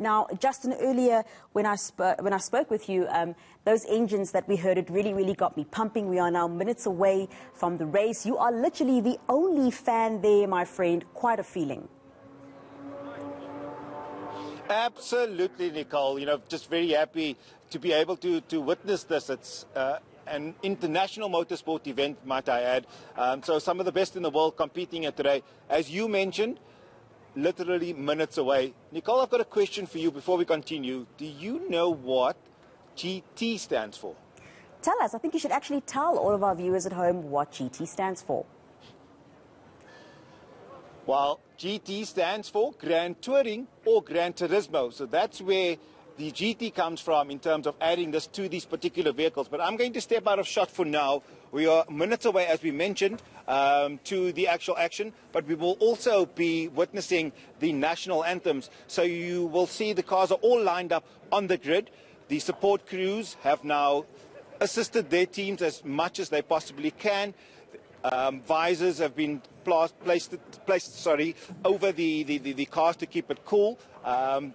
Now, Justin, earlier when I spoke with you, those engines that we heard, it really got me pumping. We are now minutes away from the race. You are literally the only fan there, my friend. Quite a feeling. Absolutely, Nicole. You know, just very happy to be able to witness this. It's an international motorsport event, might I add. So some of the best in the world competing here today. As you mentioned, literally minutes away. Nicole, I've got a question for you before we continue. Do you know what GT stands for? Tell us. I think you should actually tell all of our viewers at home what GT stands for. Well, GT stands for Grand Touring or Gran Turismo. So that's where the GT comes from in terms of adding this to these particular vehicles. But I'm going to step out of shot for now. We are minutes away, as we mentioned, to the actual action. But we will also be witnessing the national anthems. So you will see the cars are all lined up on the grid. The support crews have now assisted their teams as much as they possibly can. Visors have been placed over the cars to keep it cool.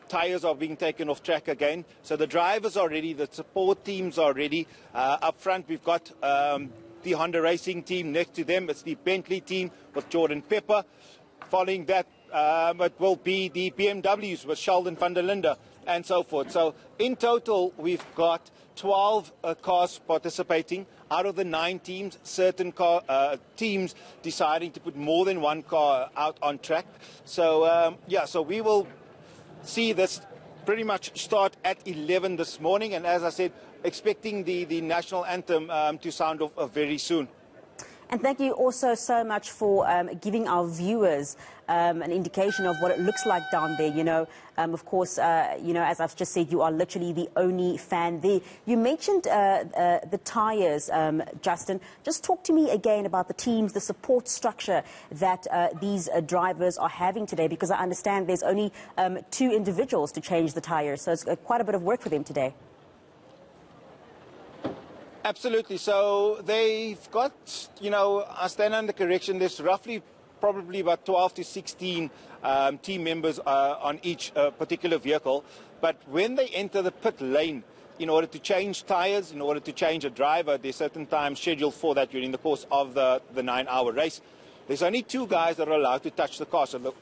Tires are being taken off track again. So the drivers are ready, the support teams are ready. Up front we've got the Honda Racing team. Next to them it's the Bentley team with Jordan Pepper. Following that it will be the BMWs with Sheldon van der Linde and so forth. So in total we've got 12 cars participating. Out of the 9 teams, certain teams deciding to put more than one car out on track. So, yeah, so we will see this pretty much start at 11 this morning. And as I said, expecting the national anthem to sound off very soon. And thank you also so much for giving our viewers an indication of what it looks like down there. You know, of course, you know, as I've just said, you are literally the only fan there. You mentioned the tyres, Justin. Just talk to me again about the teams, the support structure that these drivers are having today, because I understand there's only 2 individuals to change the tyres. So it's quite a bit of work for them today. Absolutely. So they've got, you know, I stand under correction, there's roughly probably about 12 to 16 team members on each particular vehicle. But when they enter the pit lane, in order to change tyres, in order to change a driver, there's certain times scheduled for that during the course of the 9-hour race. There's only 2 guys that are allowed to touch the car. So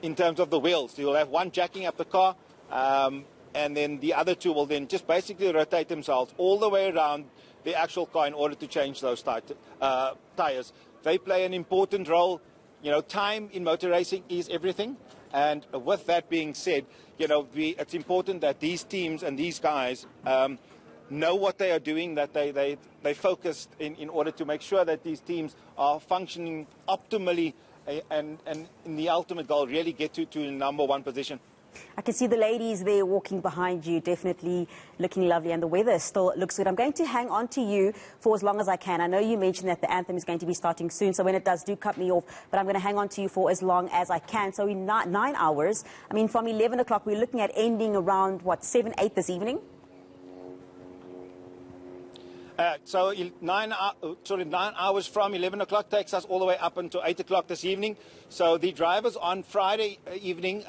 in terms of the wheels, you'll have one jacking up the car, and then the other 2 will then just basically rotate themselves all the way around the actual car in order to change those tyres. They play an important role. You know, time in motor racing is everything. And with that being said, you know, it's important that these teams and these guys know what they are doing, that they focused in order to make sure that these teams are functioning optimally and in the ultimate goal, really get to the #1 position. I can see the ladies there walking behind you, definitely looking lovely, and the weather still looks good. I'm going to hang on to you for as long as I can. I know you mentioned that the anthem is going to be starting soon, so when it does, do cut me off, but I'm going to hang on to you for as long as I can. So in 9 hours, I mean, from 11 o'clock, we're looking at ending around, what, 7, 8 this evening? So 9 hours from 11 o'clock takes us all the way up until 8 o'clock this evening. So the drivers on Thursday evening,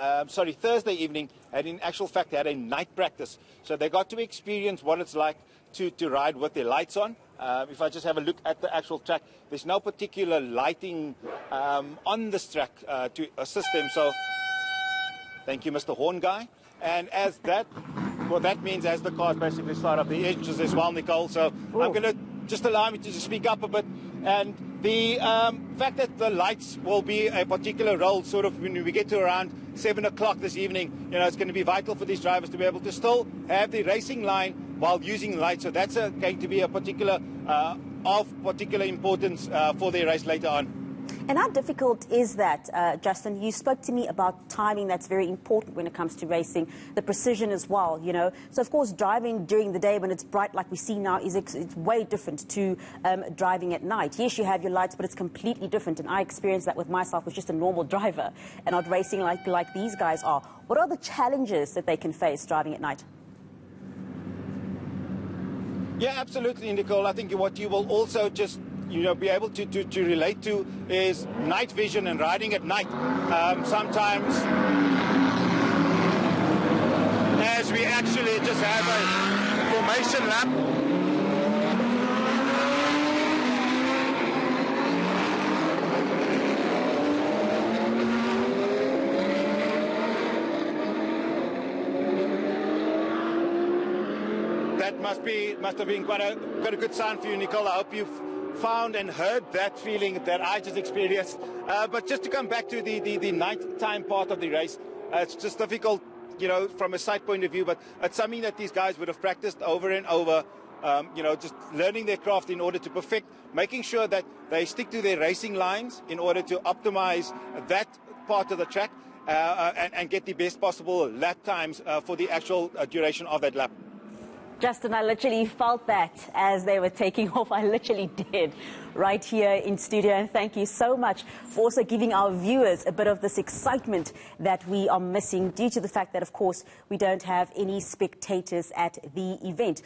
had in actual fact had a night practice. So they got to experience what it's like to ride with their lights on. If I just have a look at the actual track, there's no particular lighting on this track to assist them. So thank you, Mr. Horn Guy. And as that... What that means, as the cars basically start up the edges as well, Nicole. So I'm going to just allow me to just speak up a bit. And the fact that the lights will be a particular role sort of when we get to around 7 o'clock this evening, you know, it's going to be vital for these drivers to be able to still have the racing line while using lights. So that's going to be a particular, of particular importance for their race later on. And how difficult is that, Justin? You spoke to me about timing. That's very important when it comes to racing, the precision as well, you know. So, of course, driving during the day when it's bright like we see now it's way different to driving at night. Yes, you have your lights, but it's completely different. And I experienced that with myself as just a normal driver and not racing like these guys are. What are the challenges that they can face driving at night? Yeah, absolutely, Nicole. I think what you will also just be able to relate to is night vision and riding at night. Sometimes actually just have a formation lap. That must have been quite a good sign for you, Nicole. I hope you've found and heard that feeling that I just experienced. But just to come back to the night-time part of the race, it's just difficult, you know, from a sight point of view, but it's something that these guys would have practiced over and over, you know, just learning their craft in order to perfect, making sure that they stick to their racing lines in order to optimize that part of the track and get the best possible lap times for the actual duration of that lap. Justin, I literally felt that as they were taking off. I literally did right here in studio. And thank you so much for also giving our viewers a bit of this excitement that we are missing due to the fact that, of course, we don't have any spectators at the event.